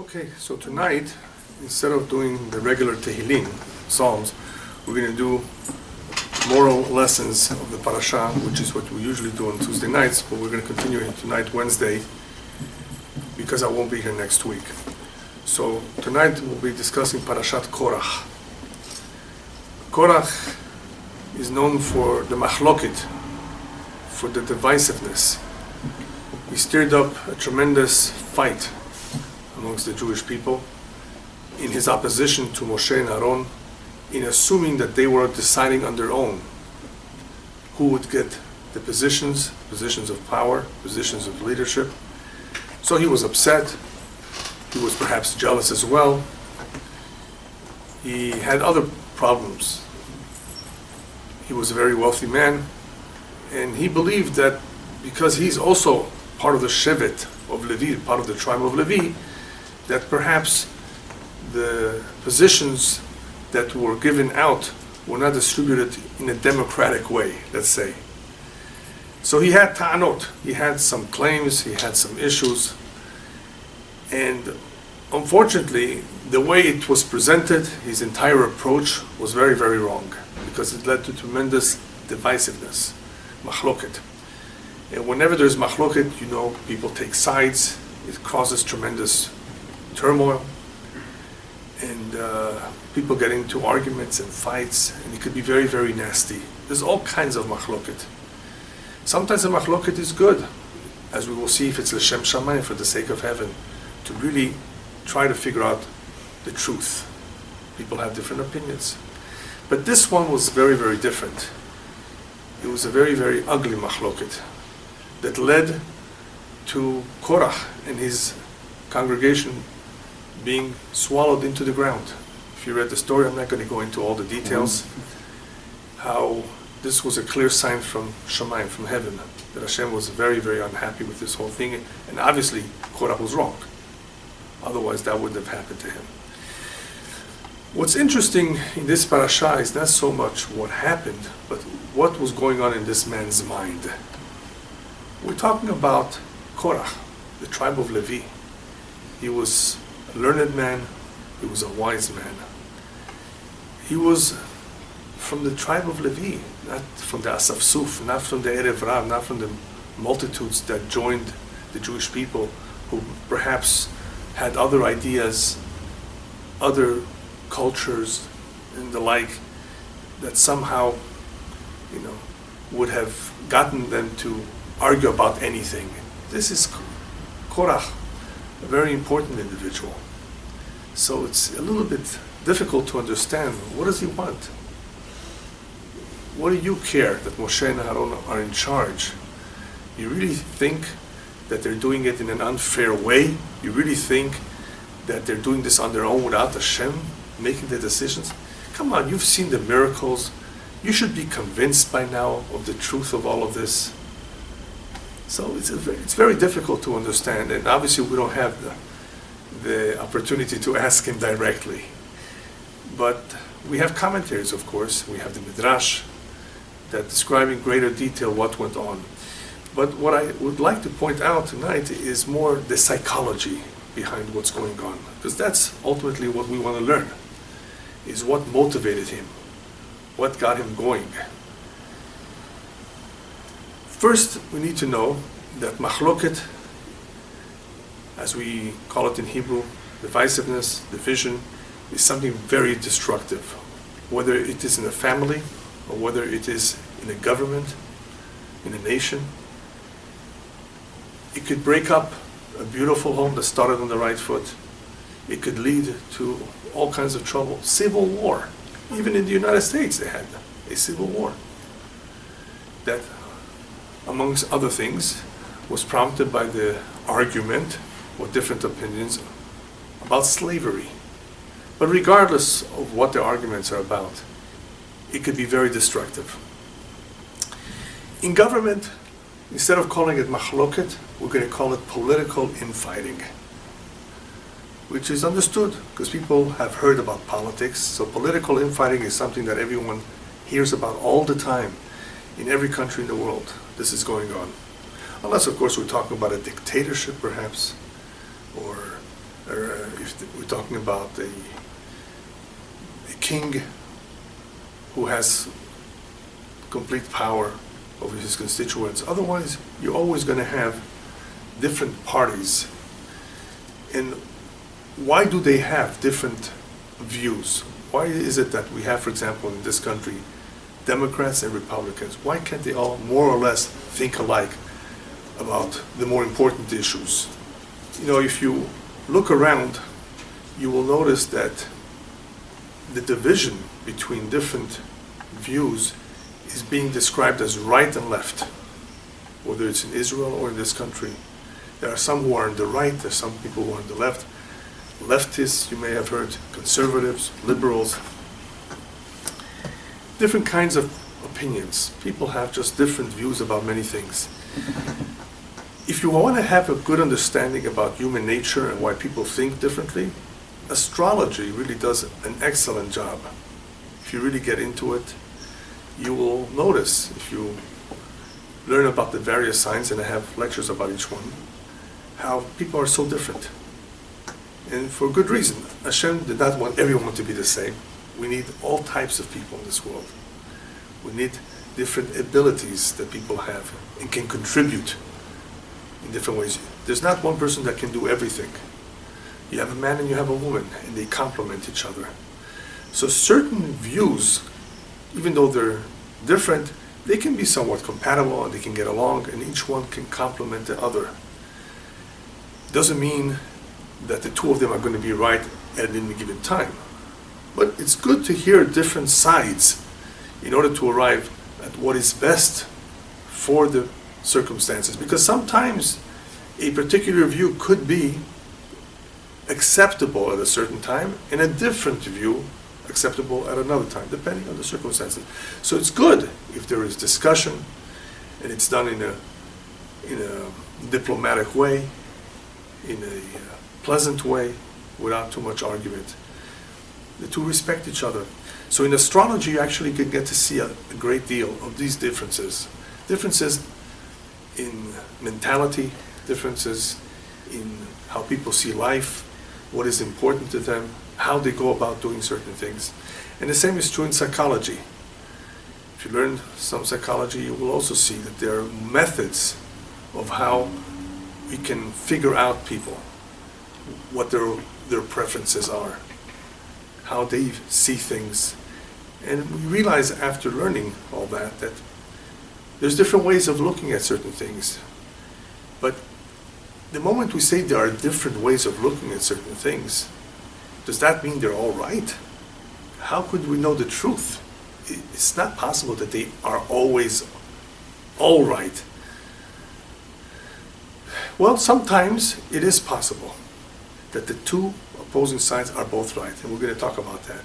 Okay, so tonight, instead of doing the regular Tehillim, Psalms, we're going to do moral lessons of the Parasha, which is what we usually do on Tuesday nights, but we're going to continue it tonight, Wednesday, because I won't be here next week. So tonight we'll be discussing Parashat Korach. Korach is known for the machloket, for the divisiveness. He stirred up a tremendous fight amongst the Jewish people in his opposition to Moshe and Aaron, in assuming that they were deciding on their own who would get the positions of power, positions of leadership. So he was upset. He was perhaps jealous as well. He had other problems. He was a very wealthy man, and he believed that because he's also part of the Shevet of Levi, part of the tribe of Levi, that perhaps the positions that were given out were not distributed in a democratic way, let's say. So he had ta'anot, he had some claims, he had some issues, and unfortunately, the way it was presented, his entire approach was very, very wrong, because it led to tremendous divisiveness, machloket. And whenever there's machloket, people take sides, it causes tremendous turmoil, and people get into arguments and fights, and it could be very, very nasty. There's all kinds of machloket. Sometimes the machloket is good, as we will see if it's l'shem shamayim, for the sake of heaven, to really try to figure out the truth. People have different opinions. But this one was very, very different. It was a very, very ugly machloket that led to Korach and his congregation being swallowed into the ground. If you read the story, I'm not going to go into all the details, how this was a clear sign from Shamayim, from heaven, that Hashem was very, very unhappy with this whole thing, and obviously Korach was wrong. Otherwise that wouldn't have happened to him. What's interesting in this parasha is not so much what happened, but what was going on in this man's mind. We're talking about Korach, the tribe of Levi. He was a learned man, he was a wise man. He was from the tribe of Levi, not from the Asaf-Suf, not from the Erev Rav, not from the multitudes that joined the Jewish people who perhaps had other ideas, other cultures and the like, that somehow, would have gotten them to argue about anything. This is Korach, a very important individual. So it's a little bit difficult to understand, what does he want? What do you care that Moshe and Aaron are in charge? You really think that they're doing it in an unfair way? You really think that they're doing this on their own without Hashem making the decisions? Come on, you've seen the miracles. You should be convinced by now of the truth of all of this. So it's very difficult to understand, and obviously we don't have the opportunity to ask him directly. But we have commentaries, of course. We have the Midrash that describe in greater detail what went on. But what I would like to point out tonight is more the psychology behind what's going on, because that's ultimately what we want to learn, is what motivated him, what got him going. First, we need to know that machloket, as we call it in Hebrew, divisiveness, division, is something very destructive, whether it is in a family or whether it is in a government, in a nation. It could break up a beautiful home that started on the right foot. It could lead to all kinds of trouble. Civil war. Even in the United States they had a civil war that, amongst other things, was prompted by the argument or different opinions about slavery. But regardless of what the arguments are about, it could be very destructive. In government, instead of calling it machloket, we're going to call it political infighting, which is understood because people have heard about politics. So political infighting is something that everyone hears about all the time in every country in the world. This is going on. Unless, of course, we're talking about a dictatorship, perhaps, or we're talking about a king who has complete power over his constituents. Otherwise, you're always going to have different parties. And why do they have different views? Why is it that we have, for example, in this country, Democrats and Republicans? Why can't they all more or less think alike about the more important issues? You know, if you look around, you will notice that the division between different views is being described as right and left, whether it's in Israel or in this country. There are some who are on the right, there are some people who are on the left. Leftists, you may have heard, conservatives, liberals, different kinds of opinions. People have just different views about many things. If you want to have a good understanding about human nature and why people think differently, astrology really does an excellent job. If you really get into it, you will notice, if you learn about the various signs, and I have lectures about each one, how people are so different. And for good reason. Hashem did not want everyone to be the same. We need all types of people in this world. We need different abilities that people have and can contribute in different ways. There's not one person that can do everything. You have a man and you have a woman, and they complement each other. So certain views, even though they're different, they can be somewhat compatible and they can get along, and each one can complement the other. Doesn't mean that the two of them are going to be right at any given time. But it's good to hear different sides in order to arrive at what is best for the circumstances. Because sometimes a particular view could be acceptable at a certain time, and a different view acceptable at another time, depending on the circumstances. So it's good if there is discussion, and it's done in a diplomatic way, in a pleasant way, without too much argument. The two respect each other. So in astrology, you actually can get to see a great deal of these differences. Differences in mentality, differences in how people see life, what is important to them, how they go about doing certain things. And the same is true in psychology. If you learn some psychology, you will also see that there are methods of how we can figure out people, what their preferences are, how they see things. And we realize after learning all that there's different ways of looking at certain things. But the moment we say there are different ways of looking at certain things, does that mean they're all right? How could we know the truth? It's not possible that they are always all right. Well, sometimes it is possible that the two opposing sides are both right, and we're going to talk about that,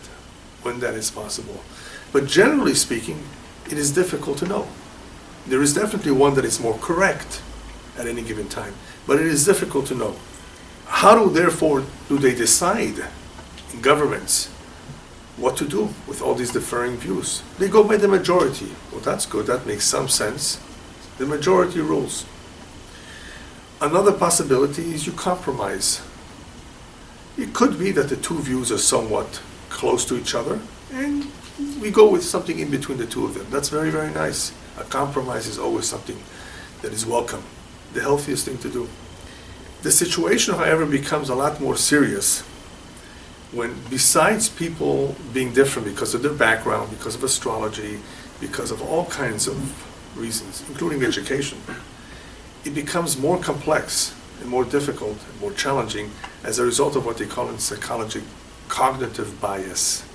when that is possible. But generally speaking, it is difficult to know. There is definitely one that is more correct at any given time, but it is difficult to know. How therefore do they decide in governments what to do with all these differing views? They go by the majority. Well, that's good, that makes some sense. The majority rules. Another possibility is you compromise. It could be that the two views are somewhat close to each other, and we go with something in between the two of them. That's very, very nice. A compromise is always something that is welcome, the healthiest thing to do. The situation, however, becomes a lot more serious when, besides people being different because of their background, because of astrology, because of all kinds of reasons, including education, it becomes more complex and more difficult and more challenging as a result of what they call in psychology cognitive bias.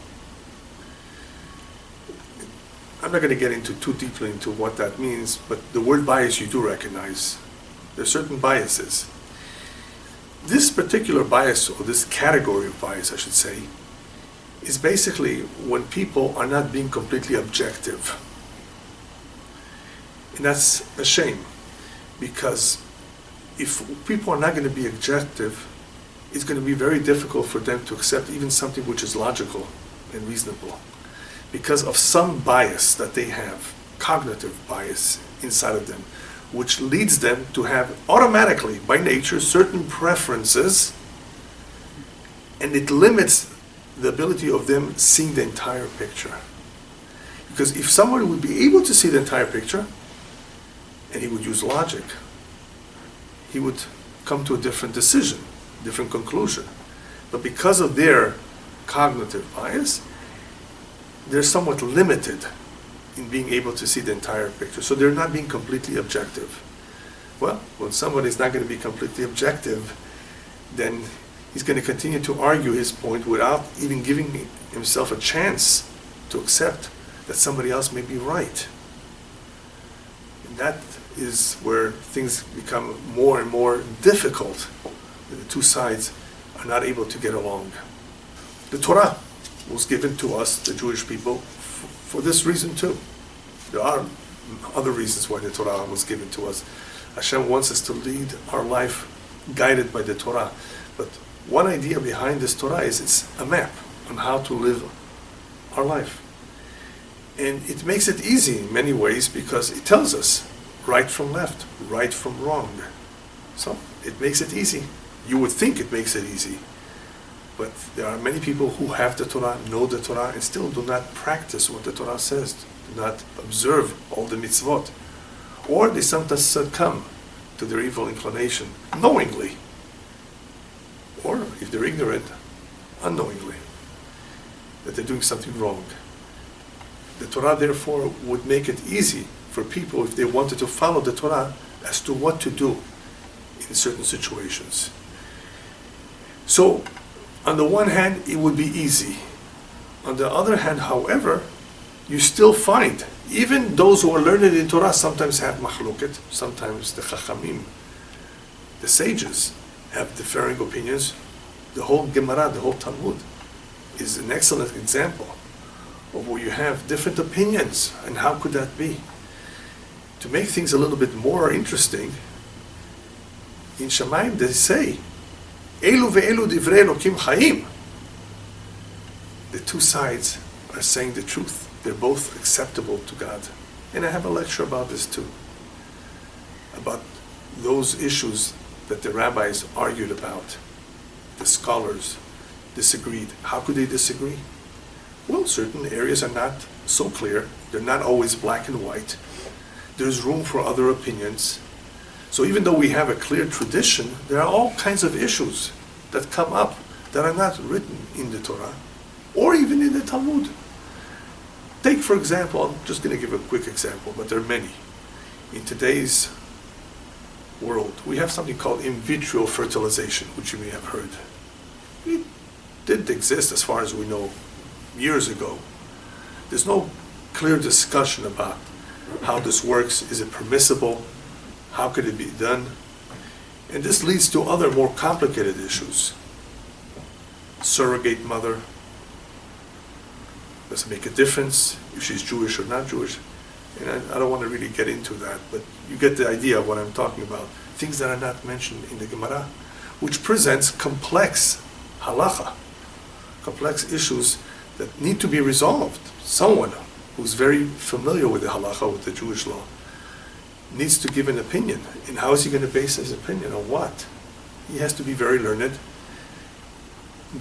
I'm not going to get into too deeply into what that means, but the word bias you do recognize. There are certain biases. This particular bias, or this category of bias, I should say, is basically when people are not being completely objective. And that's a shame, because if people are not going to be objective, it's going to be very difficult for them to accept even something which is logical and reasonable, because of some bias that they have, cognitive bias inside of them, which leads them to have automatically, by nature, certain preferences and it limits the ability of them seeing the entire picture. Because if somebody would be able to see the entire picture, and he would use logic, he would come to a different decision, different conclusion. But because of their cognitive bias, they're somewhat limited in being able to see the entire picture. So they're not being completely objective. Well, when somebody's not going to be completely objective, then he's going to continue to argue his point without even giving himself a chance to accept that somebody else may be right. And that is where things become more and more difficult. The two sides are not able to get along. The Torah was given to us, the Jewish people, for this reason too. There are other reasons why the Torah was given to us. Hashem wants us to lead our life guided by the Torah. But one idea behind this Torah is it's a map on how to live our life. And it makes it easy in many ways because it tells us right from left, right from wrong. So it makes it easy. You would think it makes it easy. But there are many people who have the Torah, know the Torah, and still do not practice what the Torah says, do not observe all the mitzvot. Or they sometimes succumb to their evil inclination knowingly. Or, if they're ignorant, unknowingly, that they're doing something wrong. The Torah, therefore, would make it easy for people, if they wanted to follow the Torah, as to what to do in certain situations. So, on the one hand, it would be easy. On the other hand, however, you still find, even those who are learned in Torah sometimes have machloket, sometimes the chachamim, the sages, have differing opinions. The whole Gemara, the whole Talmud, is an excellent example of where you have different opinions, and how could that be? To make things a little bit more interesting, in Shamayim they say, Elu ve'elu divrei Elokim chayim. The two sides are saying the truth. They're both acceptable to God. And I have a lecture about this too, about those issues that the rabbis argued about. The scholars disagreed. How could they disagree? Well, certain areas are not so clear. They're not always black and white. There's room for other opinions. So even though we have a clear tradition, there are all kinds of issues that come up that are not written in the Torah, or even in the Talmud. Take, for example, I'm just going to give a quick example, but there are many. In today's world, we have something called in vitro fertilization, which you may have heard. It didn't exist as far as we know years ago. There's no clear discussion about how this works. Is it permissible? How could it be done? And this leads to other more complicated issues. Surrogate mother. Does it make a difference if she's Jewish or not Jewish? And I don't want to really get into that, but you get the idea of what I'm talking about. Things that are not mentioned in the Gemara, which presents complex halacha, complex issues that need to be resolved. Someone who's very familiar with the halacha, with the Jewish law, needs to give an opinion. And how is he going to base his opinion on what? He has to be very learned,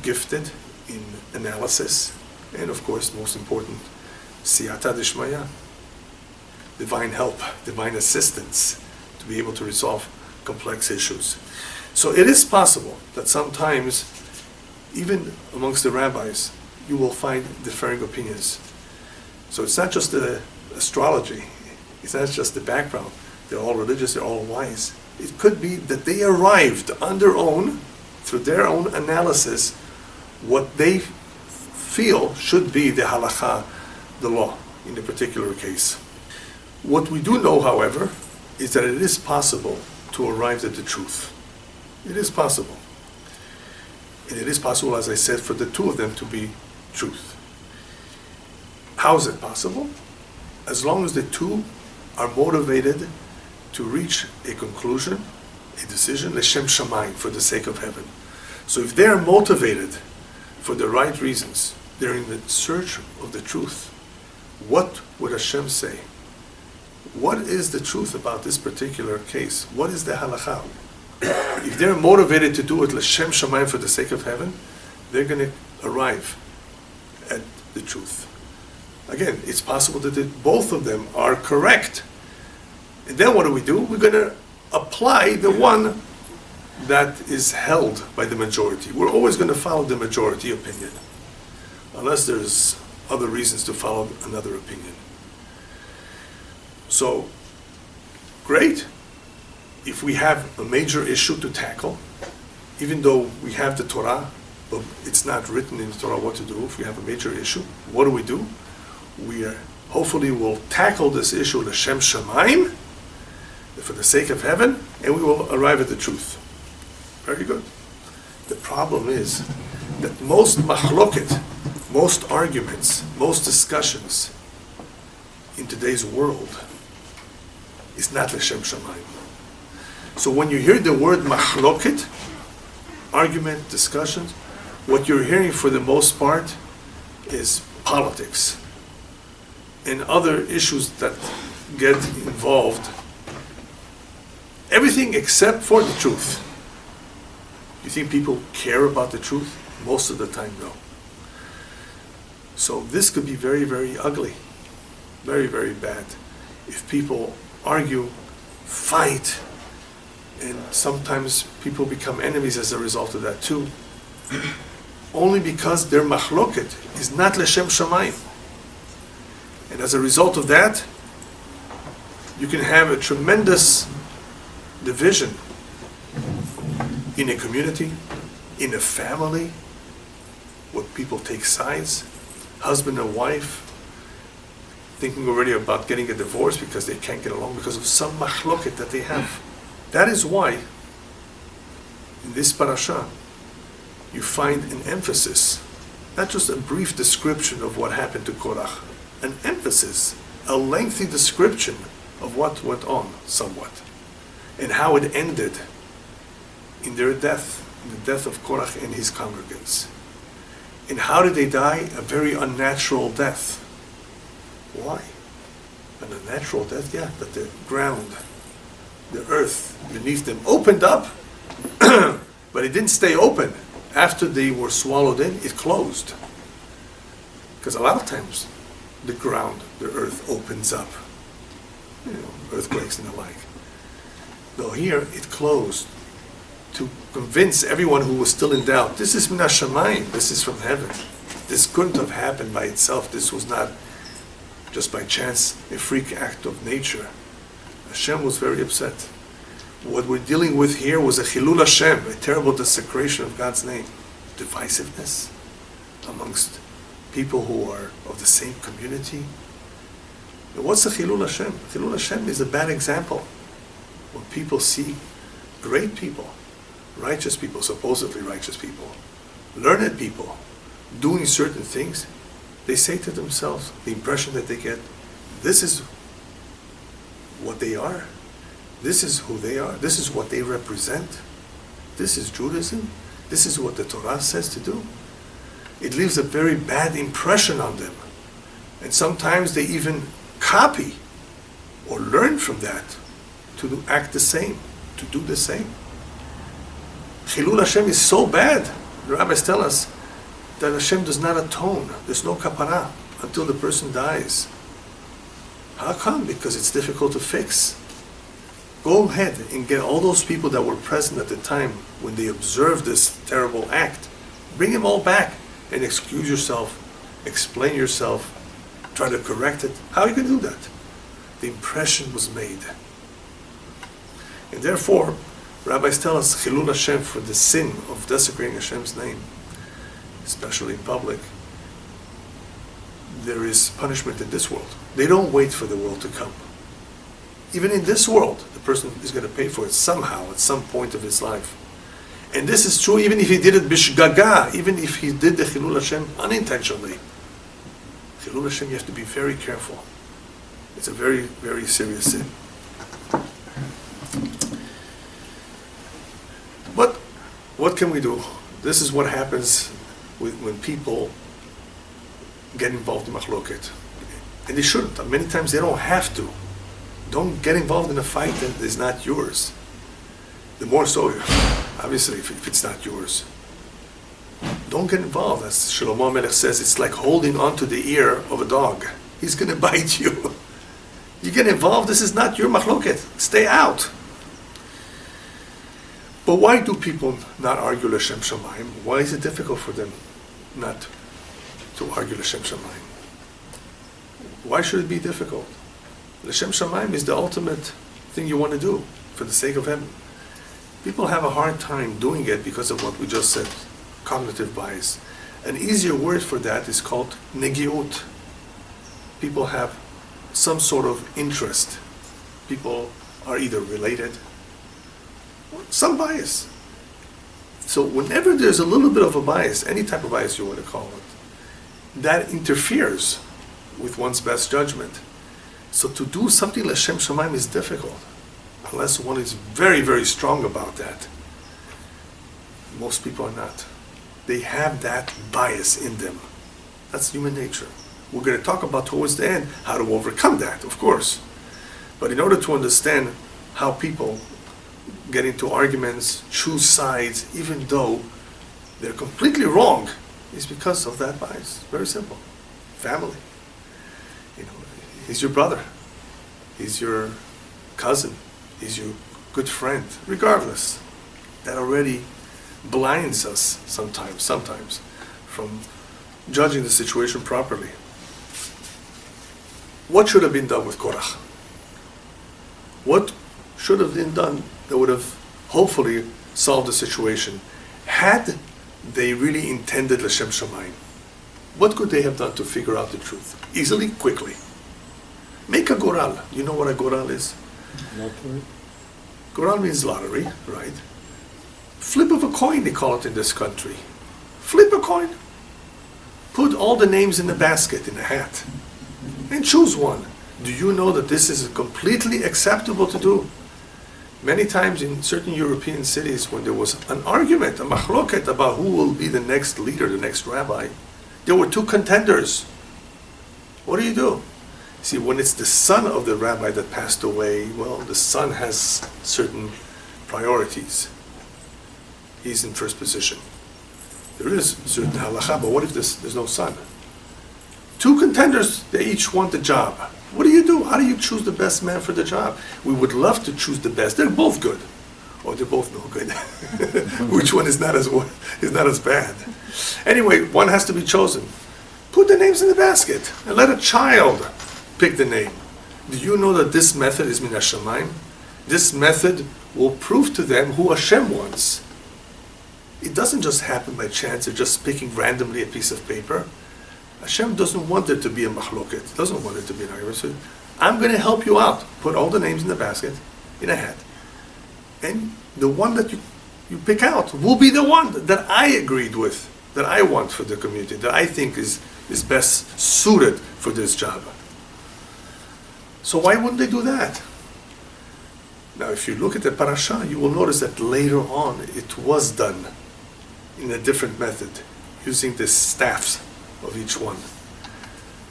gifted in analysis, and of course, most important, siyata dishmaya, divine help, divine assistance to be able to resolve complex issues. So it is possible that sometimes, even amongst the rabbis, you will find differing opinions. So it's not just the astrology, it's not just the background. They're all religious, they're all wise. It could be that they arrived on their own, through their own analysis, what they feel should be the halakha, the law, in a particular case. What we do know, however, is that it is possible to arrive at the truth. It is possible. And it is possible, as I said, for the two of them to be truth. How is it possible? As long as the two are motivated to reach a conclusion, a decision, l'shem shamayim, for the sake of heaven. So if they're motivated for the right reasons, they're in the search of the truth, what would Hashem say? What is the truth about this particular case? What is the halakha? If they're motivated to do it l'shem shamayim, for the sake of heaven, they're going to arrive at the truth. Again, it's possible that both of them are correct. And then what do? We're going to apply the one that is held by the majority. We're always going to follow the majority opinion, unless there's other reasons to follow another opinion. So, great. If we have a major issue to tackle, even though we have the Torah, but it's not written in the Torah what to do, if we have a major issue, what do? We hopefully will tackle this issue l'shem shamayim, for the sake of heaven, and we will arrive at the truth. Very good. The problem is that most machloket, most arguments, most discussions in today's world is not l'shem shamayim. So when you hear the word machloket, argument, discussions, what you're hearing for the most part is politics and other issues that get involved. Everything except for the truth. You think people care about the truth? Most of the time, no. So this could be very, very ugly. Very, very bad. If people argue, fight, and sometimes people become enemies as a result of that too, only because their machloket is not l'shem shamayim. And as a result of that, you can have a tremendous division in a community, in a family, where people take sides, husband and wife, thinking already about getting a divorce because they can't get along because of some machloket that they have. That is why, in this parasha, you find an emphasis, not just a brief description of what happened to Korach, an emphasis, a lengthy description of what went on somewhat, and how it ended in their death, in the death of Korach and his congregants. And how did they die? A very unnatural death. Why? An unnatural death? Yeah, that the ground, the earth beneath them opened up, but it didn't stay open. After they were swallowed in, it closed. Because a lot of times, the ground, the earth opens up. Earthquakes and the like. Though here, it closed to convince everyone who was still in doubt, this is min hashamayim, this is from heaven. This couldn't have happened by itself. This was not just by chance a freak act of nature. Hashem was very upset. What we're dealing with here was a chilul Hashem, a terrible desecration of God's name. Divisiveness amongst people who are of the same community. And what's a chilul Hashem? Chilul Hashem is a bad example. When people see great people, righteous people, supposedly righteous people, learned people, doing certain things, they say to themselves, the impression that they get, this is what they are, this is who they are, this is what they represent, this is Judaism, this is what the Torah says to do. It leaves a very bad impression on them. And sometimes they even copy or learn from that to act the same, to do the same. Chilul Hashem is so bad, the rabbis tell us, that Hashem does not atone. There's no kapara until the person dies. How come? Because it's difficult to fix. Go ahead and get all those people that were present at the time when they observed this terrible act. Bring them all back and excuse yourself, explain yourself, try to correct it. How you can do that? The impression was made. And therefore, rabbis tell us, Chilul Hashem, for the sin of desecrating Hashem's name, especially in public, there is punishment in this world. They don't wait for the world to come. Even in this world, the person is going to pay for it somehow, at some point of his life. And this is true even if he did it bishgaga, even if he did the Chilul Hashem unintentionally. Chilul Hashem, you have to be very careful. It's a very, very serious sin. But what can we do? This is what happens when people get involved in machloket. And they shouldn't. Many times they don't have to. Don't get involved in a fight that is not yours. The more so, obviously, if it's not yours. Don't get involved. As Shlomo Melech says, it's like holding onto the ear of a dog. He's going to bite you. You get involved, this is not your machloket. Stay out. But why do people not argue L'Shem Shamayim? Why is it difficult for them not to argue L'Shem Shamayim? Why should it be difficult? L'Shem Shamayim is the ultimate thing you want to do for the sake of heaven. People have a hard time doing it because of what we just said, cognitive bias. An easier word for that is called negiut. People have some sort of interest. People are either related, or some bias. So whenever there's a little bit of a bias, any type of bias you want to call it, that interferes with one's best judgment. So to do something L'Shem Shamayim is difficult, unless one is very, very strong about that. Most people are not. They have that bias in them. That's human nature. We're going to talk about towards the end how to overcome that, of course. But in order to understand how people get into arguments, choose sides, even though they're completely wrong, is because of that bias. Very simple. Family. You know, he's your brother. He's your cousin. He's your good friend. Regardless, that already blinds us sometimes from judging the situation properly. What should have been done with Korach? What should have been done that would have hopefully solved the situation? Had they really intended L'Shem Shamayim, what could they have done to figure out the truth? Easily, quickly. Make a goral. You know what a goral is? Lottery. Goral means lottery, right? Flip of a coin, they call it in this country. Flip a coin. Put all the names in the basket, in a hat, and choose one. Do you know that this is completely acceptable to do? Many times in certain European cities, when there was an argument, a machloket about who will be the next leader, the next rabbi, there were two contenders. What do? See, when it's the son of the rabbi that passed away, well, the son has certain priorities. He's in first position. There is certain halacha, but what if there's no son? Two contenders, they each want the job. What do? How do you choose the best man for the job? We would love to choose the best. They're both good, or they're both no good. Which one is not as bad? Anyway, one has to be chosen. Put the names in the basket and let a child pick the name. Do you know that this method is min hashamayim? This method will prove to them who Hashem wants. It doesn't just happen by chance. They're just picking randomly a piece of paper. Hashem doesn't want there to be a machloket. Doesn't want it to be an argument. So I'm going to help you out. Put all the names in the basket, in a hat. And the one that you pick out will be the one that I agreed with, that I want for the community, that I think is best suited for this job. So why wouldn't they do that? Now, if you look at the Parasha, you will notice that later on it was done in a different method, using the staffs of each one.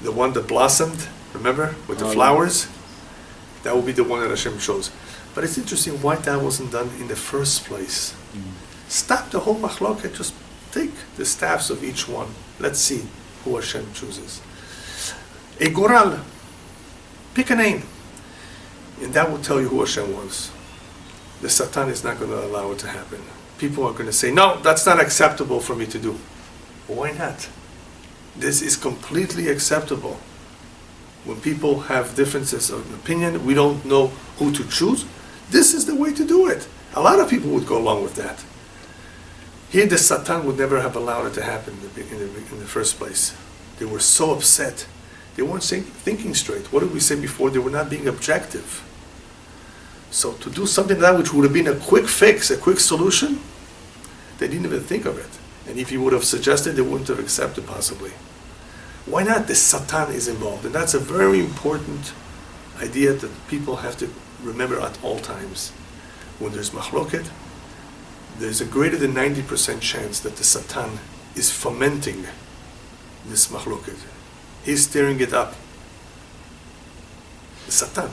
The one that blossomed, remember, with the flowers, that will be the one that Hashem chose. But it's interesting why that wasn't done in the first place. Stop the whole machloket, just take the staffs of each one. Let's see who Hashem chooses. A goral, pick a name, and that will tell you who Hashem was. The Satan is not going to allow it to happen. People are going to say, no, that's not acceptable for me to do. Why not? This is completely acceptable. When people have differences of opinion, we don't know who to choose. This is the way to do it. A lot of people would go along with that. Here, the Satan would never have allowed it to happen in the first place. They were so upset. They weren't thinking straight. What did we say before? They were not being objective. So to do something like that which would have been a quick fix, a quick solution, they didn't even think of it. And if he would have suggested, they wouldn't have accepted possibly. Why not? The Satan is involved. And that's a very important idea that people have to remember at all times. When there's machloket, there's a greater than 90% chance that the Satan is fomenting this machloket. He's stirring it up. The Satan,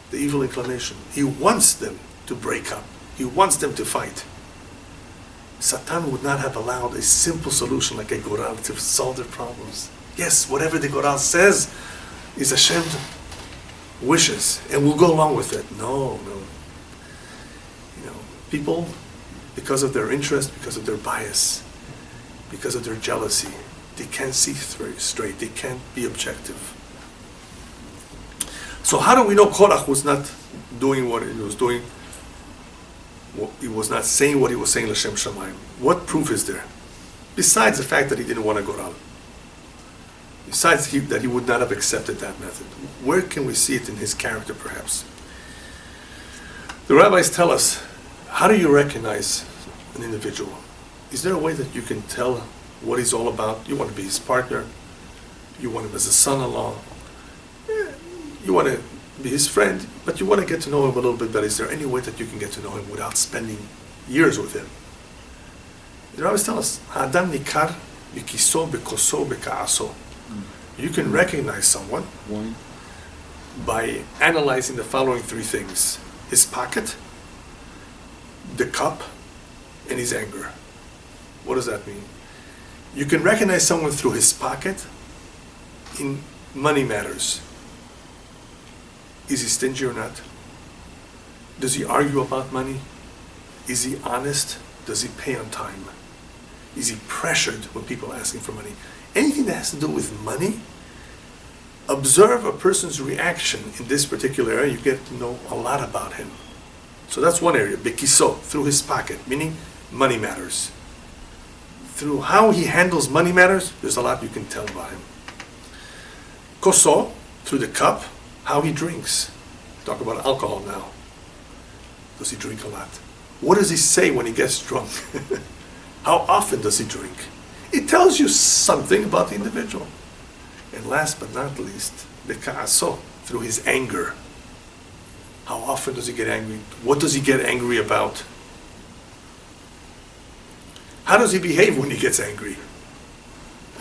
the evil inclination. He wants them to break up. He wants them to fight. Satan would not have allowed a simple solution like a Goral to solve their problems. Yes, whatever the Goral says is Hashem's wishes, and we'll go along with it. No. People, because of their interest, because of their bias, because of their jealousy, they can't see straight. They can't be objective. So how do we know Korach was not doing what he was doing? He was not saying what he was saying L'Shem Shamayim. What proof is there? Besides the fact that he didn't want to go down. Besides that he would not have accepted that method. Where can we see it in his character, perhaps? The rabbis tell us, how do you recognize an individual? Is there a way that you can tell what he's all about? You want to be his partner. You want him as a son-in-law. You want to be his friend, but you want to get to know him a little bit better. Is there any way that you can get to know him without spending years with him? The rabbis tell us, Adam nikar bikiso bekoso bekaaso. You can recognize someone by analyzing the following three things: his pocket, the cup, and his anger. What does that mean? You can recognize someone through his pocket in money matters. Is he stingy or not? Does he argue about money? Is he honest? Does he pay on time? Is he pressured when people ask him for money? Anything that has to do with money, observe a person's reaction in this particular area. You get to know a lot about him. So that's one area, bekiso, through his pocket, meaning money matters. Through how he handles money matters, there's a lot you can tell about him. Koso, through the cup, how he drinks. Talk about alcohol now. Does he drink a lot? What does he say when he gets drunk? How often does he drink? It tells you something about the individual. And last but not least, beka'aso, through his anger. How often does he get angry? What does he get angry about? How does he behave when he gets angry?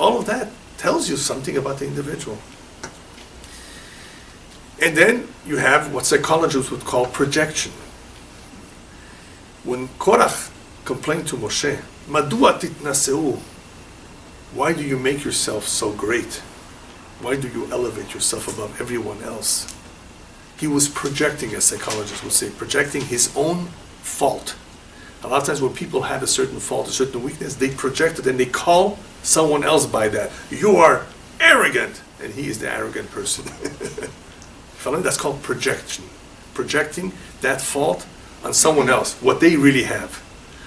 All of that tells you something about the individual. And then you have what psychologists would call projection. When Korach complained to Moshe, Madua titnaseu, why do you make yourself so great? Why do you elevate yourself above everyone else? He was projecting, as psychologists would say, projecting his own fault. A lot of times when people had a certain fault, a certain weakness, they project it and they call someone else by that. You are arrogant, and he is the arrogant person. That's called projection. Projecting that fault on someone else, what they really have.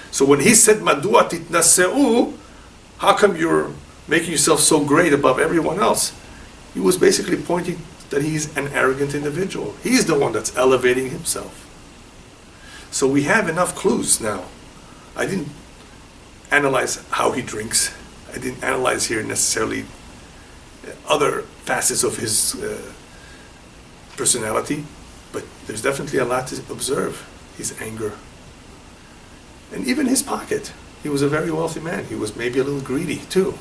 So when he said, Madua titnaseu, how come you're making yourself so great above everyone else? He was basically pointing that he's an arrogant individual. He's the one that's elevating himself. So we have enough clues now. I didn't analyze how he drinks. I didn't analyze here necessarily other facets of his personality, but there's definitely a lot to observe. His anger. And even his pocket. He was a very wealthy man. He was maybe a little greedy too.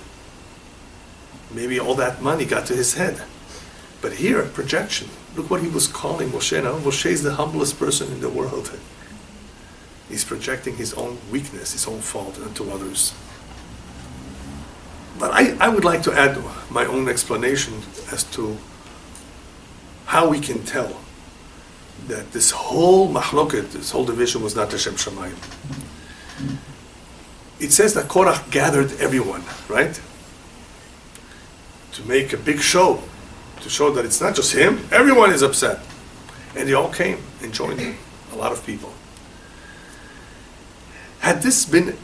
Maybe all that money got to his head. But here, projection. Look what he was calling Moshe now. Moshe is the humblest person in the world. He's projecting his own weakness, his own fault onto others. But I would like to add my own explanation as to how we can tell that this whole mahloket, this whole division was not Hashem Shamayim. It says that Korach gathered everyone, right? To make a big show, to show that it's not just him, everyone is upset. And they all came and joined him, a lot of people. Had this been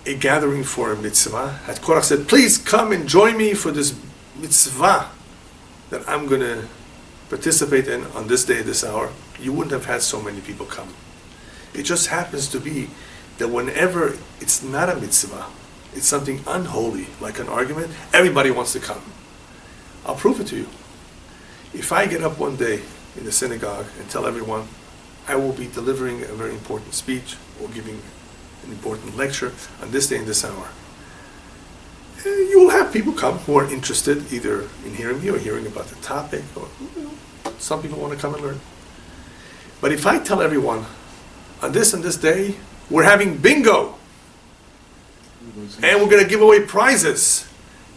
a gathering for a mitzvah, had Korach said, please come and join me for this mitzvah that I'm going to participate in on this day, this hour, you wouldn't have had so many people come. It just happens to be that whenever it's not a mitzvah, it's something unholy, like an argument, everybody wants to come. I'll prove it to you. If I get up one day in the synagogue and tell everyone, I will be delivering a very important speech or giving an important lecture on this day and this hour, you will have people come who are interested either in hearing me or hearing about the topic, or some people want to come and learn. But if I tell everyone, on this and this day, we're having bingo, And we're going to give away prizes.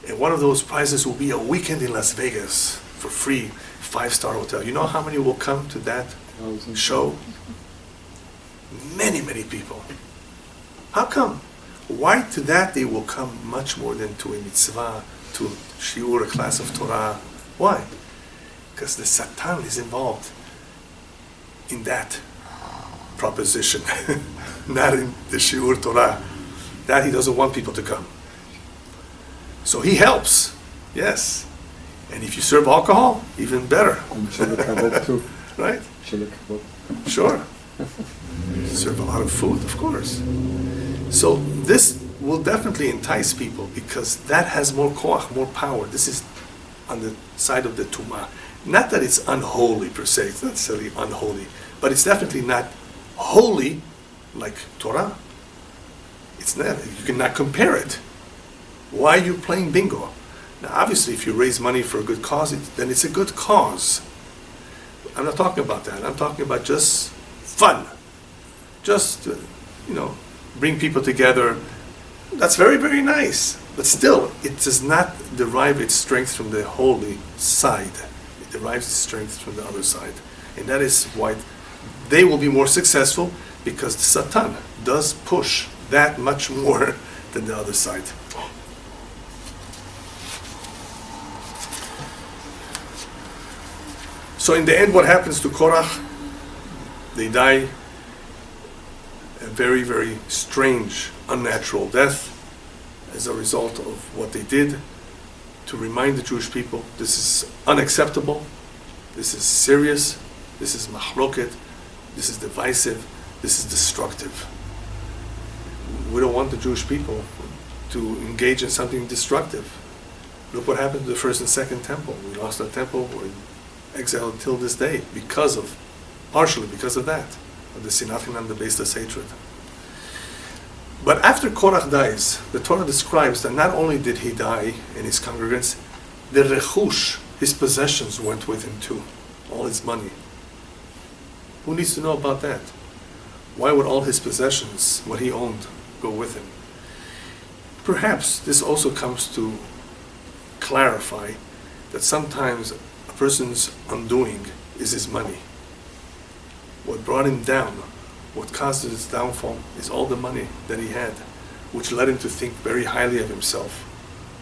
And one of those prizes will be a weekend in Las Vegas for free, 5-star hotel. You know how many will come to that show? Many, many people. How come? Why to that they will come much more than to a mitzvah, to shiur, a class of Torah? Why? Because the Satan is involved in that proposition, not in the shiur Torah. That he doesn't want people to come. So he helps, yes. And if you serve alcohol, even better. Right? Sure. Serve a lot of food, of course. So this will definitely entice people because that has more koach, more power. This is on the side of the tumah. Not that it's unholy per se, it's not necessarily unholy, but it's definitely not holy like Torah. It's not, you cannot compare it. Why are you playing bingo? Now obviously if you raise money for a good cause, then it's a good cause. I'm not talking about that. I'm talking about just fun. Just, bring people together. That's very, very nice. But still, it does not derive its strength from the holy side. It derives its strength from the other side. And that is why they will be more successful, because the Satan does push that much more than the other side. So in the end, what happens to Korach? They die a very, very strange, unnatural death as a result of what they did to remind the Jewish people, this is unacceptable, this is serious, this is mahloket, this is divisive, this is destructive. We don't want the Jewish people to engage in something destructive. Look what happened to the first and second temple. We lost our temple, we're in exile until this day partially because of that, of the sinat chinam, the baseless hatred. But after Korach dies, the Torah describes that not only did he die and his congregants, the rechush, his possessions, went with him too, all his money. Who needs to know about that? Why would all his possessions, what he owned, go with him? Perhaps this also comes to clarify that sometimes a person's undoing is his money. What brought him down, what caused his downfall, is all the money that he had, which led him to think very highly of himself,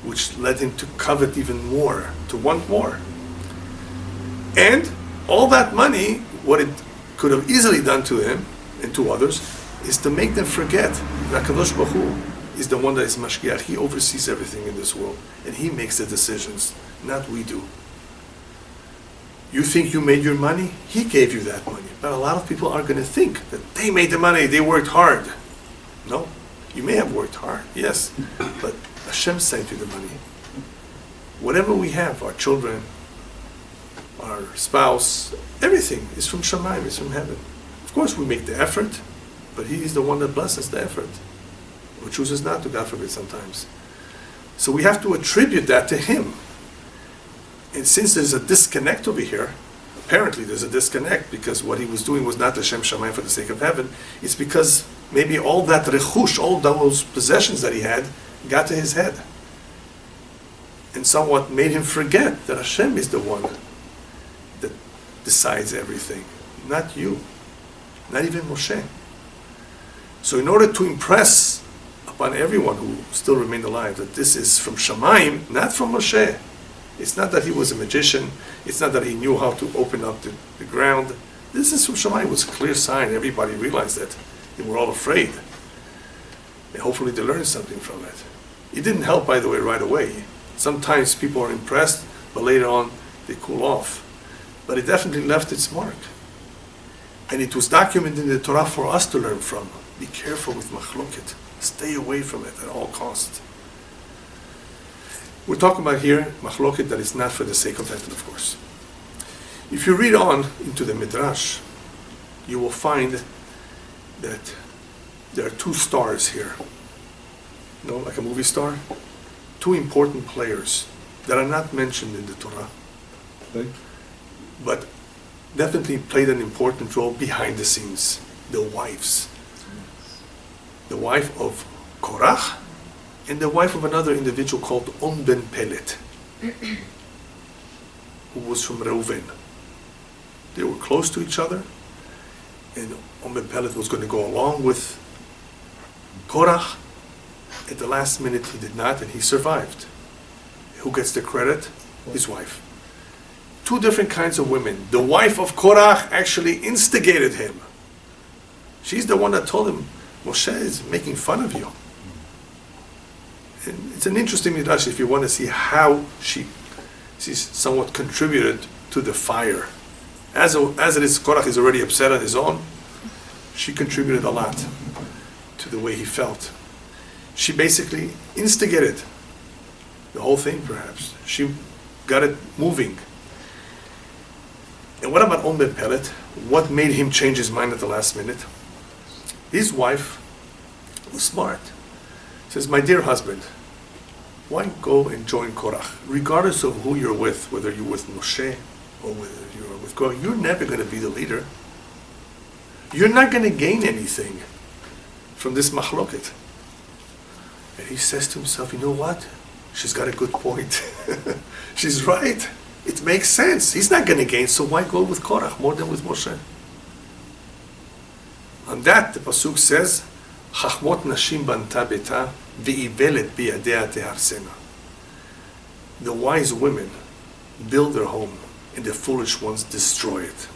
which led him to covet even more, to want more. And all that money, what it could have easily done to him and to others, is to make them forget that HaKadosh Baruch Hu is the one that is mashgiach. He oversees everything in this world, and he makes the decisions, not we do. You think you made your money? He gave you that money. But a lot of people are going to think that they made the money, they worked hard. No, you may have worked hard, yes, but Hashem sent you the money. Whatever we have, our children, our spouse, everything is from Shamayim, is from heaven. Of course we make the effort, but He is the one that blesses the effort. Or chooses not to, God forbid, sometimes. So we have to attribute that to Him. And since there's a disconnect over here, apparently there's a disconnect because what he was doing was not Hashem Shamayim for the sake of heaven. It's because maybe all that rechush, all those possessions that he had, got to his head. And somewhat made him forget that Hashem is the one that decides everything, not you, not even Moshe. So in order to impress upon everyone who still remained alive that this is from Shamayim, not from Moshe. It's not that he was a magician. It's not that he knew how to open up the ground. This is from Shammai. It was a clear sign. Everybody realized it. They were all afraid. And hopefully they learned something from it. It didn't help, by the way, right away. Sometimes people are impressed, but later on they cool off. But it definitely left its mark. And it was documented in the Torah for us to learn from. Be careful with machloket. Stay away from it at all costs. We're talking about here machloket that is not for the sake of heaven, of course. If you read on into the Midrash, you will find that there are two stars here. Like a movie star? Two important players that are not mentioned in the Torah. Right. But definitely played an important role behind the scenes. The wives. The wife of Korach and the wife of another individual called On ben Pelet, who was from Reuven. They were close to each other, and On ben Pelet was going to go along with Korach. At the last minute he did not, and he survived. Who gets the credit? His wife. Two different kinds of women. The wife of Korach actually instigated him. She's the one that told him, Moshe is making fun of you. And it's an interesting midrash if you want to see how she's somewhat contributed to the fire. As it is, Korach is already upset on his own. She contributed a lot to the way he felt. She basically instigated the whole thing, perhaps. She got it moving. And what about On ben Pelet? What made him change his mind at the last minute? His wife was smart. Says, my dear husband, why go and join Korach? Regardless of who you're with, whether you're with Moshe or whether you're with Korach, you're never going to be the leader. You're not going to gain anything from this machloket. And he says to himself, you know what? She's got a good point. She's right. It makes sense. He's not going to gain, so why go with Korach more than with Moshe? On that, the pasuk says, "Chachmot nashim banta beta ve'ivelet biyadea teharsena." The wise women build their home, and the foolish ones destroy it.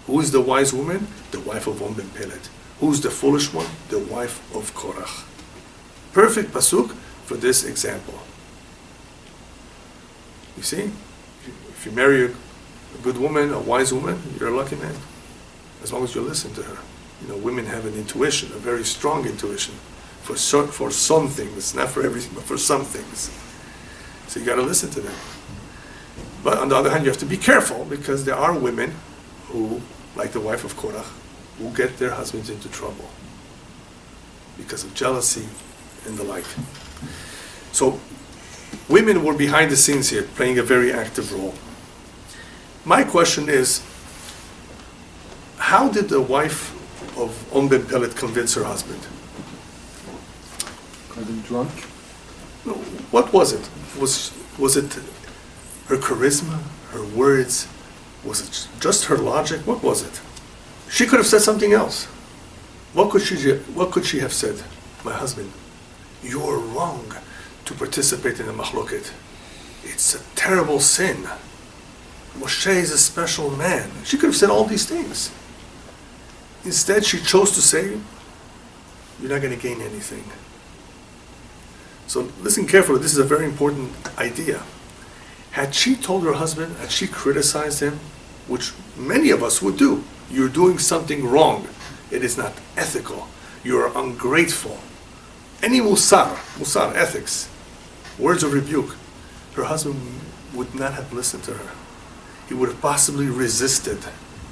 Who is the wise woman? The wife of On ben Pelet. Who's the foolish one? The wife of Korach. Perfect pasuk for this example. You see, if you marry a good woman, a wise woman, you're a lucky man. As long as you listen to her. You know, women have an intuition, a very strong intuition for some things, not for everything, but for some things. So you got to listen to them. But on the other hand, you have to be careful because there are women who, like the wife of Korach, who get their husbands into trouble because of jealousy and the like. So women were behind the scenes here, playing a very active role. My question is, how did the wife of On ben Pelet convince her husband? Got him drunk? No, what was it? Was it her charisma, her words? Was it just her logic? What was it? She could have said something else. What could she have said? My husband, you're wrong to participate in the machloket. It's a terrible sin. Moshe is a special man. She could have said all these things. Instead, she chose to say, you're not going to gain anything. So listen carefully, this is a very important idea. Had she told her husband, had she criticized him, which many of us would do, you're doing something wrong. It is not ethical. You're ungrateful. Any musar, ethics, words of rebuke, her husband would not have listened to her. He would have possibly resisted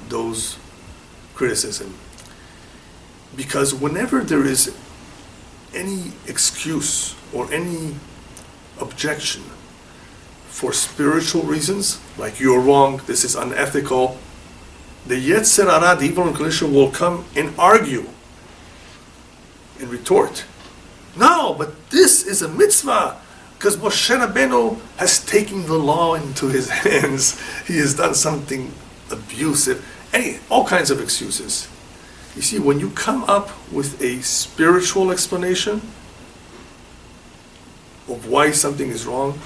those criticism. Because whenever there is any excuse or any objection for spiritual reasons, like you're wrong, this is unethical, the Yetzer Hara, the evil inclination, will come and argue and retort. No, but this is a mitzvah, because Moshe Rabbeinu has taken the law into his hands. He has done something abusive. All kinds of excuses. You see, when you come up with a spiritual explanation of why something is wrong,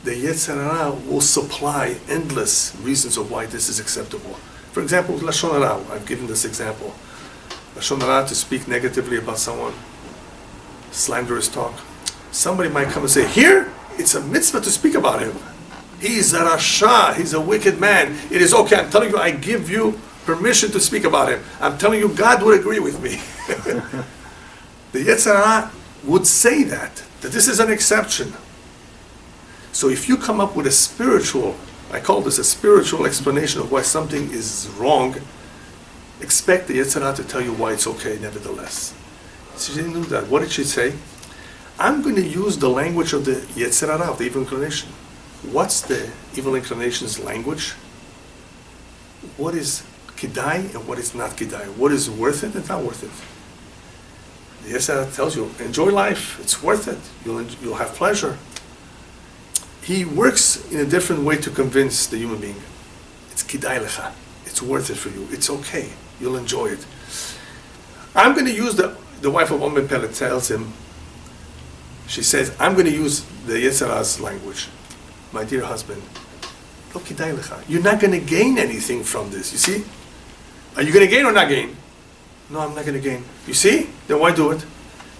the Yetzer Hara will supply endless reasons of why this is acceptable. For example, Lashon Hara, I've given this example. Lashon Hara, to speak negatively about someone, slanderous talk. Somebody might come and say, here, it's a mitzvah to speak about him. He's a Rasha, he's a wicked man. It is okay, I'm telling you, I give you permission to speak about him. I'm telling you, God would agree with me. The Yetzer Hara would say that this is an exception. So if you come up with a spiritual, I call this a spiritual explanation of why something is wrong, expect the Yetzer Hara to tell you why it's okay nevertheless. She didn't do that. What did she say? I'm going to use the language of the Yetzer Hara, of the evil inclination. What's the evil inclination's language? What is Kidai and what is not Kidai? What is worth it and not worth it? The Yetzer Hara tells you, enjoy life, it's worth it, you'll have pleasure. He works in a different way to convince the human being. It's kidai lecha, it's worth it for you, it's okay, you'll enjoy it. I'm going to use the wife of Omer Pellet tells him, she says, I'm going to use the Yetzer Hara's language. My dear husband, lo kidai lecha, you're not going to gain anything from this, you see? Are you going to gain or not gain? No, I'm not going to gain. You see? Then why do it?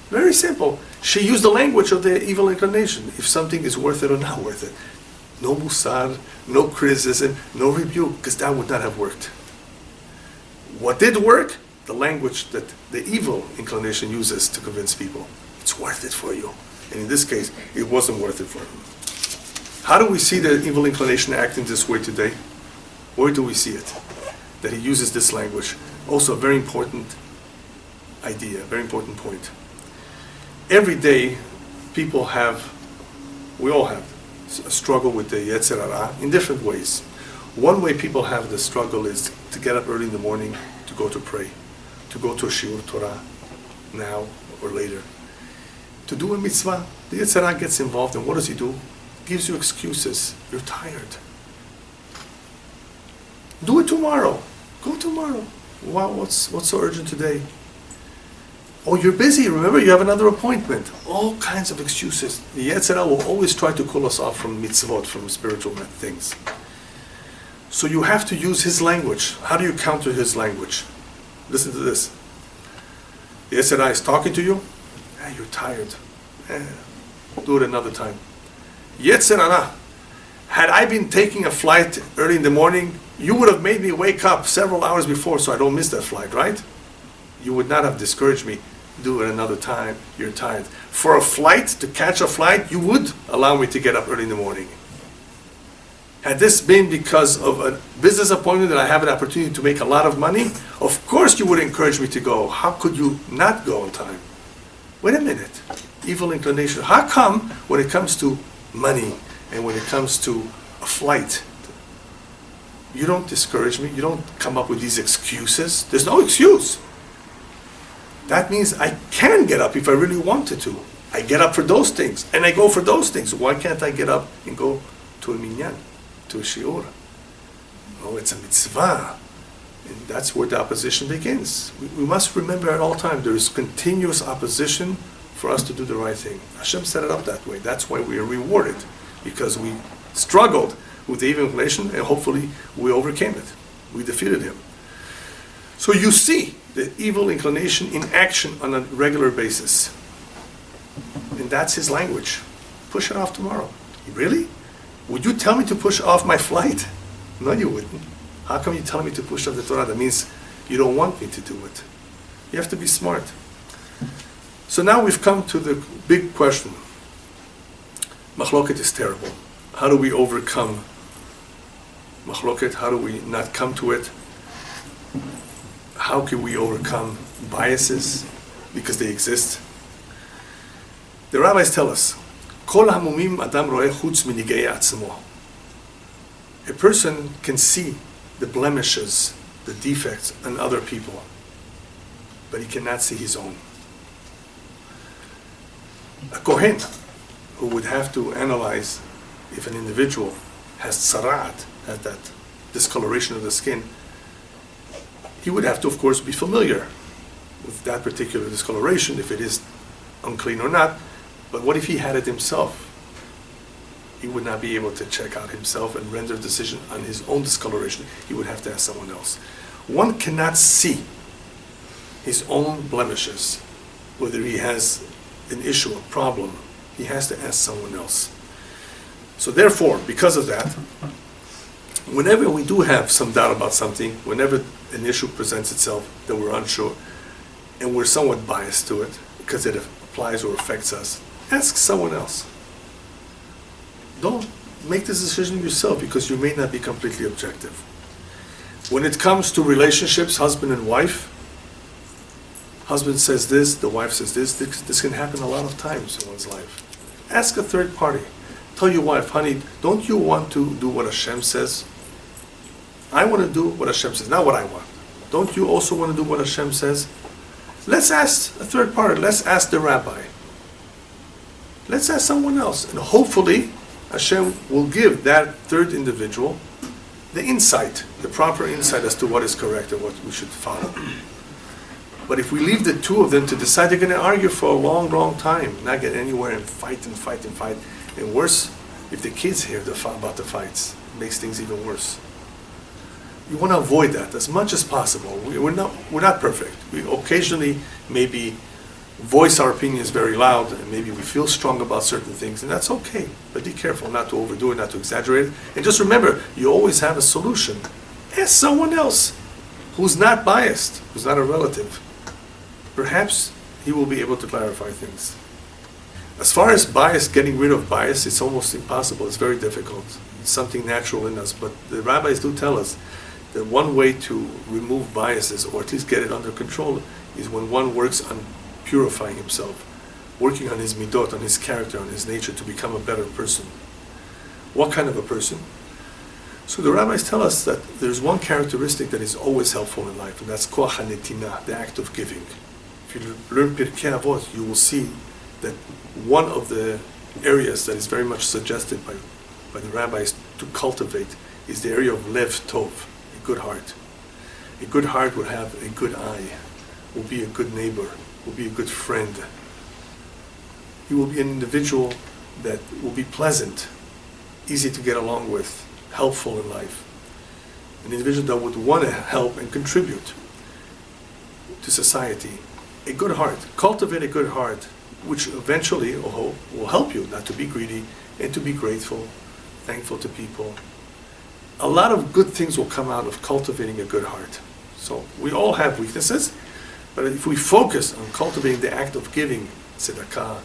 Very simple. She used the language of the evil inclination. If something is worth it or not worth it. No musar, no criticism, no rebuke, because that would not have worked. What did work? The language that the evil inclination uses to convince people. It's worth it for you. And in this case, it wasn't worth it for him. How do we see the evil inclination acting this way today? Where do we see it? That he uses this language. Also a very important idea, very important point. Every day, we all have a struggle with the Yetzer Hara in different ways. One way people have the struggle is to get up early in the morning to go to pray, to go to a shiur Torah, now or later. To do a mitzvah, the Yetzer Hara gets involved, and what does he do? Gives you excuses. You're tired. Do it tomorrow. Go tomorrow. Wow, what's so urgent today? Oh, you're busy. Remember, you have another appointment. All kinds of excuses. The Yetzer Hara will always try to pull us off from mitzvot, from spiritual things. So you have to use his language. How do you counter his language? Listen to this. The Yetzer Hara is talking to you. You're tired. Do it another time. Yetzer Hara, had I been taking a flight early in the morning, you would have made me wake up several hours before so I don't miss that flight, right? You would not have discouraged me. Do it another time. You're tired. For a flight, to catch a flight, you would allow me to get up early in the morning. Had this been because of a business appointment that I have an opportunity to make a lot of money, of course you would encourage me to go. How could you not go on time? Wait a minute. Evil inclination. How come when it comes to money and when it comes to a flight, you don't discourage me? You don't come up with these excuses? There's no excuse. That means I can get up if I really wanted to. I get up for those things, and I go for those things. Why can't I get up and go to a minyan, to a shiur? Oh, it's a mitzvah. And that's where the opposition begins. We must remember at all times there is continuous opposition for us to do the right thing. Hashem set it up that way. That's why we are rewarded, because we struggled with the evil inclination, and hopefully we overcame it. We defeated him. So you see the evil inclination in action on a regular basis. And that's his language. Push it off tomorrow. Really? Would you tell me to push off my flight? No, you wouldn't. How come you tell me to push off the Torah? That means you don't want me to do it. You have to be smart. So now we've come to the big question. Machloket is terrible. How do we overcome machloket? How do we not come to it? How can we overcome biases? Because they exist. The rabbis tell us, Kol hamumim adam roeh chutz minigei atzmo. A person can see the blemishes, the defects in other people, but he cannot see his own. A kohen, who would have to analyze if an individual has tzarat, has that discoloration of the skin, he would have to, of course, be familiar with that particular discoloration, if it is unclean or not. But what if he had it himself? He would not be able to check out himself and render a decision on his own discoloration. He would have to ask someone else. One cannot see his own blemishes, whether he has an issue, a problem. He has to ask someone else. So therefore, because of that, whenever we do have some doubt about something, whenever an issue presents itself that we're unsure, and we're somewhat biased to it, because it applies or affects us, ask someone else. Don't make this decision yourself, because you may not be completely objective. When it comes to relationships, husband and wife, husband says this, the wife says this. This can happen a lot of times in one's life. Ask a third party. Tell your wife, honey, don't you want to do what Hashem says? I want to do what Hashem says, not what I want. Don't you also want to do what Hashem says? Let's ask a third party. Let's ask the rabbi. Let's ask someone else. And hopefully, Hashem will give that third individual the insight, the proper insight as to what is correct and what we should follow. But if we leave the two of them to decide, they're going to argue for a long, long time, not get anywhere, and fight and fight and fight. And worse, if the kids hear about the fights, it makes things even worse. You want to avoid that as much as possible. We're not perfect. We occasionally maybe voice our opinions very loud, and maybe we feel strong about certain things, and that's okay. But be careful not to overdo it, not to exaggerate it. And just remember, you always have a solution. Ask someone else who's not biased, who's not a relative. Perhaps he will be able to clarify things. As far as bias, getting rid of bias, it's almost impossible. It's very difficult. It's something natural in us. But the rabbis do tell us that one way to remove biases, or at least get it under control, is when one works on purifying himself, working on his midot, on his character, on his nature, to become a better person. What kind of a person? So the rabbis tell us that there's one characteristic that is always helpful in life, and that's koach hanetina, the act of giving. If you learn Pirkei Avot, you will see that one of the areas that is very much suggested by the rabbis to cultivate is the area of lev tov, a good heart. A good heart will have a good eye, will be a good neighbor, will be a good friend. He will be an individual that will be pleasant, easy to get along with, helpful in life. An individual that would want to help and contribute to society. A good heart. Cultivate a good heart, which eventually will help you not to be greedy and to be grateful, thankful to people. A lot of good things will come out of cultivating a good heart. So we all have weaknesses, but if we focus on cultivating the act of giving, tzedakah,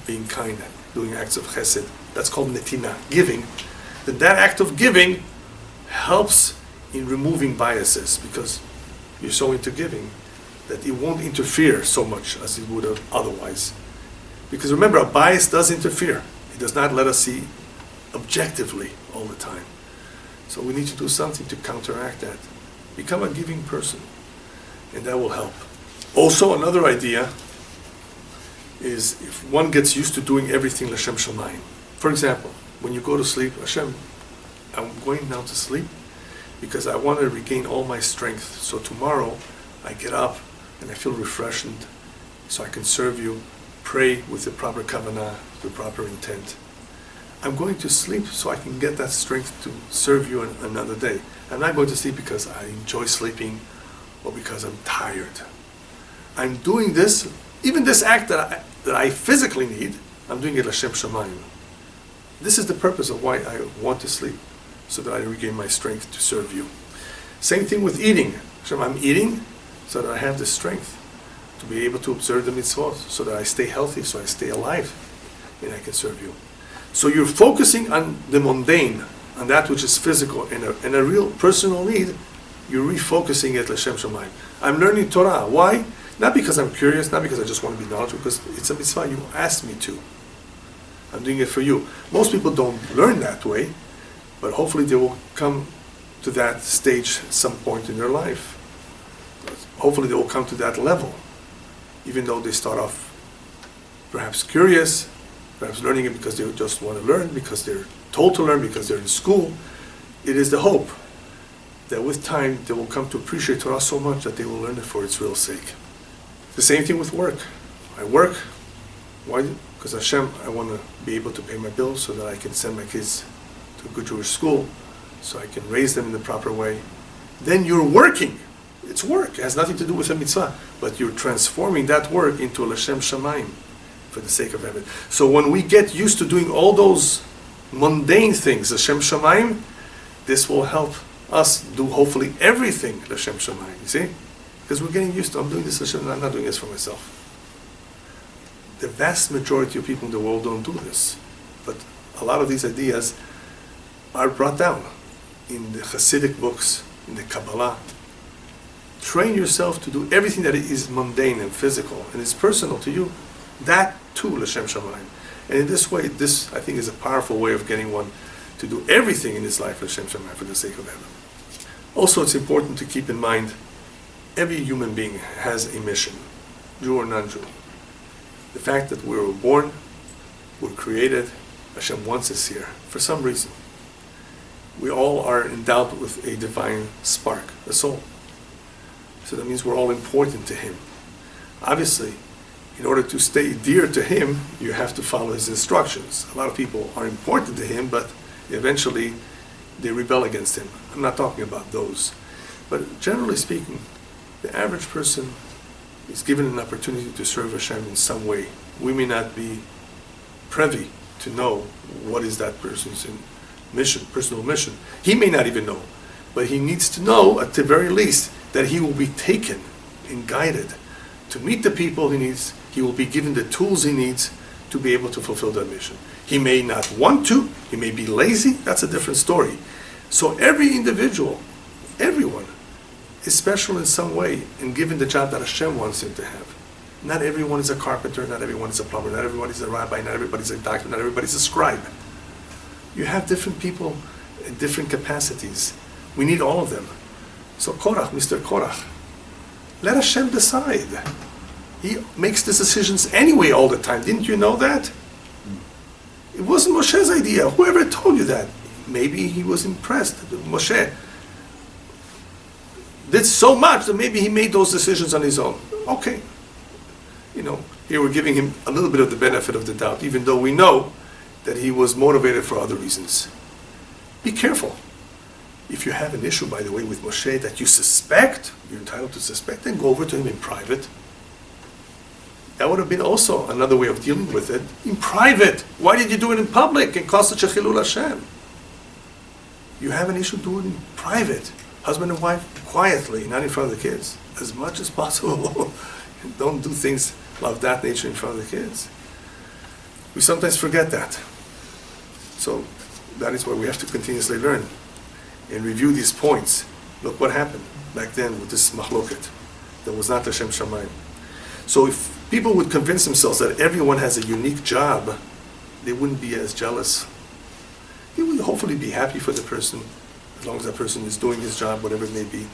being kind, doing acts of chesed, that's called netina, giving, then that act of giving helps in removing biases, because you're so into giving that it won't interfere so much as it would have otherwise. Because remember, a bias does interfere. It does not let us see objectively all the time. So we need to do something to counteract that. Become a giving person, and that will help. Also, another idea is if one gets used to doing everything l'shem shamayim. For example, when you go to sleep, Hashem, I'm going now to sleep because I want to regain all my strength. So tomorrow I get up and I feel refreshed, so I can serve you, pray with the proper kavanah, the proper intent. I'm going to sleep so I can get that strength to serve you another day. I'm not going to sleep because I enjoy sleeping or because I'm tired. I'm doing this, even this act that I physically need, I'm doing it l'shem shamayim. This is the purpose of why I want to sleep, so that I regain my strength to serve you. Same thing with eating. Hashem, I'm eating so that I have the strength to be able to observe the mitzvot, so that I stay healthy, so I stay alive, and I can serve you. So you're focusing on the mundane, on that which is physical, and a real personal need, you're refocusing it l'shem shamayim. I'm learning Torah. Why? Not because I'm curious, not because I just want to be knowledgeable, because it's a mitzvah you asked me to. I'm doing it for you. Most people don't learn that way, but hopefully they will come to that stage at some point in their life. Hopefully they will come to that level, even though they start off perhaps curious, perhaps learning it because they just want to learn, because they're told to learn, because they're in school. It is the hope that with time they will come to appreciate Torah so much that they will learn it for its real sake. The same thing with work. I work. Why? Because Hashem, I want to be able to pay my bills so that I can send my kids to a good Jewish school, so I can raise them in the proper way. Then you're working. It's work. It has nothing to do with a mitzvah. But you're transforming that work into a l'shem shamayim for the sake of heaven. So when we get used to doing all those mundane things, l'shem shamayim, this will help us do hopefully everything l'shem shamayim. You see? Because we're getting used to, I'm doing this l'shem, I'm not doing this for myself. The vast majority of people in the world don't do this. But a lot of these ideas are brought down in the Hasidic books, in the Kabbalah. Train yourself to do everything that is mundane and physical and is personal to you. That too, l'shem shamayim. And in this way, this I think is a powerful way of getting one to do everything in his life l'shem shamayim for the sake of heaven. Also, it's important to keep in mind, every human being has a mission. Jew or non-Jew. The fact that we were born, we're created, Hashem wants us here for some reason. We all are endowed with a divine spark, a soul. So that means we're all important to Him. Obviously, in order to stay dear to Him, you have to follow His instructions. A lot of people are important to Him, but eventually they rebel against Him. I'm not talking about those. But generally speaking, the average person is given an opportunity to serve Hashem in some way. We may not be privy to know what is that person's mission, personal mission. He may not even know, but he needs to know, at the very least, that he will be taken and guided to meet the people he needs. He will be given the tools he needs to be able to fulfill that mission. He may not want to, he may be lazy, that's a different story. So every individual, everyone, is special in some way and given the job that Hashem wants him to have. Not everyone is a carpenter, not everyone is a plumber, not everyone is a rabbi, not everybody is a doctor, not everybody is a scribe. You have different people in different capacities. We need all of them. So Korach, Mr. Korach, let Hashem decide. He makes the decisions anyway all the time. Didn't you know that? It wasn't Moshe's idea. Whoever told you that? Maybe he was impressed. Moshe did so much that maybe he made those decisions on his own. Okay. Here we're giving him a little bit of the benefit of the doubt, even though we know that he was motivated for other reasons. Be careful. If you have an issue, by the way, with Moshe that you suspect, you're entitled to suspect, then go over to him in private. That would have been also another way of dealing with it. In private. Why did you do it in public and cause such a chilul Hashem? You have an issue, do it in private. Husband and wife, quietly, not in front of the kids. As much as possible. Don't do things of that nature in front of the kids. We sometimes forget that. So that is why we have to continuously learn and review these points. Look what happened back then with this machloket. That was not Hashem Shamayim. So if people would convince themselves that everyone has a unique job, they wouldn't be as jealous. They would hopefully be happy for the person, as long as that person is doing his job, whatever it may be.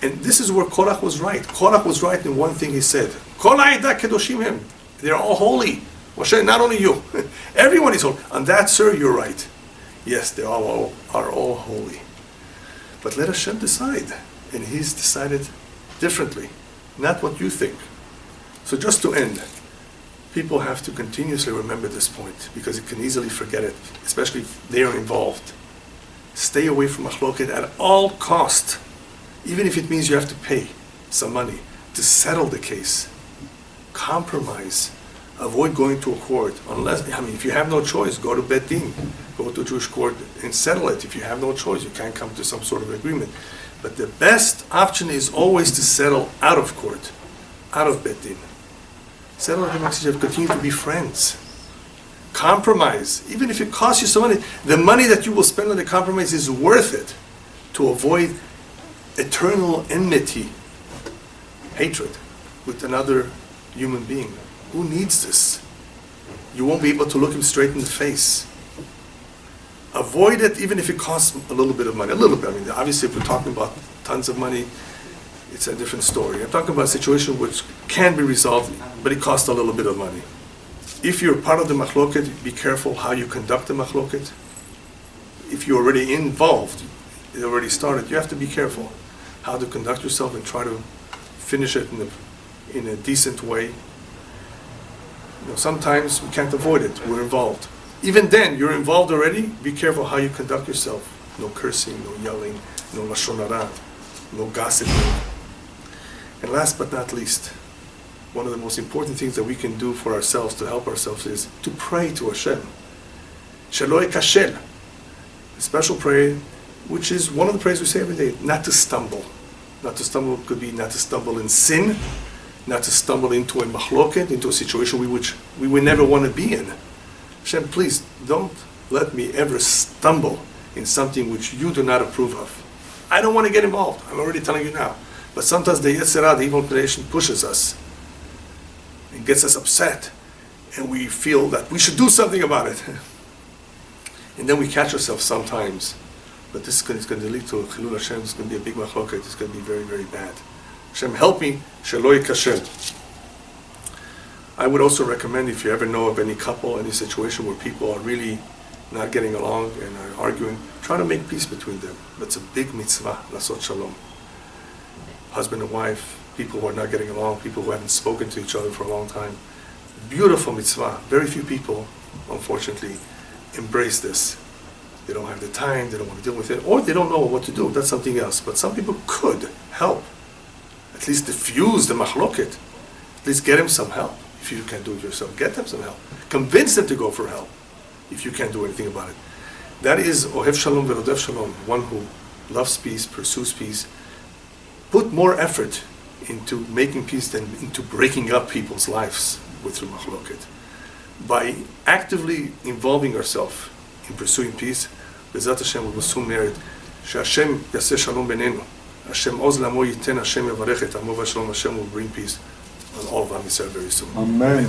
And this is where Korach was right. Korach was right in one thing he said. Kol ha'edah kedoshim hem. They're all holy. Moshe, not only you. Everyone is holy. On that, sir, you're right. Yes, they all are all holy. But let Hashem decide. And He's decided differently. Not what you think. So just to end, people have to continuously remember this point, because you can easily forget it, especially if they are involved. Stay away from machloket at all cost, even if it means you have to pay some money to settle the case. Compromise. Avoid going to a court, if you have no choice, go to Bet Din, go to a Jewish court and settle it. If you have no choice, you can't come to some sort of agreement. But the best option is always to settle out of court, out of Bet Din. Settle the message of continue to be friends. Compromise, even if it costs you some money. The money that you will spend on the compromise is worth it to avoid eternal enmity, hatred with another human being. Who needs this? You won't be able to look him straight in the face. Avoid it even if it costs a little bit of money. A little bit. Obviously if we're talking about tons of money, it's a different story. I'm talking about a situation which can be resolved, but it costs a little bit of money. If you're part of the machloket, be careful how you conduct the machloket. If you're already involved, it already started, you have to be careful how to conduct yourself and try to finish it in a decent way. Sometimes we can't avoid it. We're involved. Even then, you're involved already. Be careful how you conduct yourself. No cursing, no yelling, no lashon hara, no gossiping. And last but not least, one of the most important things that we can do for ourselves to help ourselves is to pray to Hashem. Shelo kashel, a special prayer, which is one of the prayers we say every day. Not to stumble. Not to stumble could be not to stumble in sin, not to stumble into a machloket, into a situation which we would never want to be in. Hashem, please don't let me ever stumble in something which you do not approve of. I don't want to get involved. I'm already telling you now. But sometimes the Yetzirah, the evil inclination, pushes us and gets us upset, and we feel that we should do something about it. And then we catch ourselves sometimes. But this is going to lead to Chilul Hashem. It's going to be a big machloket. It's going to be very, very bad. Hashem, help me. Shelo kashel. I would also recommend, if you ever know of any couple, any situation where people are really not getting along and are arguing, try to make peace between them. That's a big mitzvah, lasot shalom. Husband and wife, people who are not getting along, people who haven't spoken to each other for a long time. Beautiful mitzvah. Very few people, unfortunately, embrace this. They don't have the time, they don't want to deal with it, or they don't know what to do. That's something else. But some people could help. At least diffuse the machloket. At least get him some help. If you can't do it yourself, get them some help. Convince them to go for help if you can't do anything about it. That is Ohev Shalom Verodef Shalom, one who loves peace, pursues peace. Put more effort into making peace than into breaking up people's lives with the machloket. By actively involving ourselves in pursuing peace, B'ezrat Hashem, we will soon merit. Hashem yaseh shalom benenu. Hashem oz lamo yiten, Hashem yavarech et amo v'shalom. Hashem will bring peace on all of Am Yisrael very soon. Amen.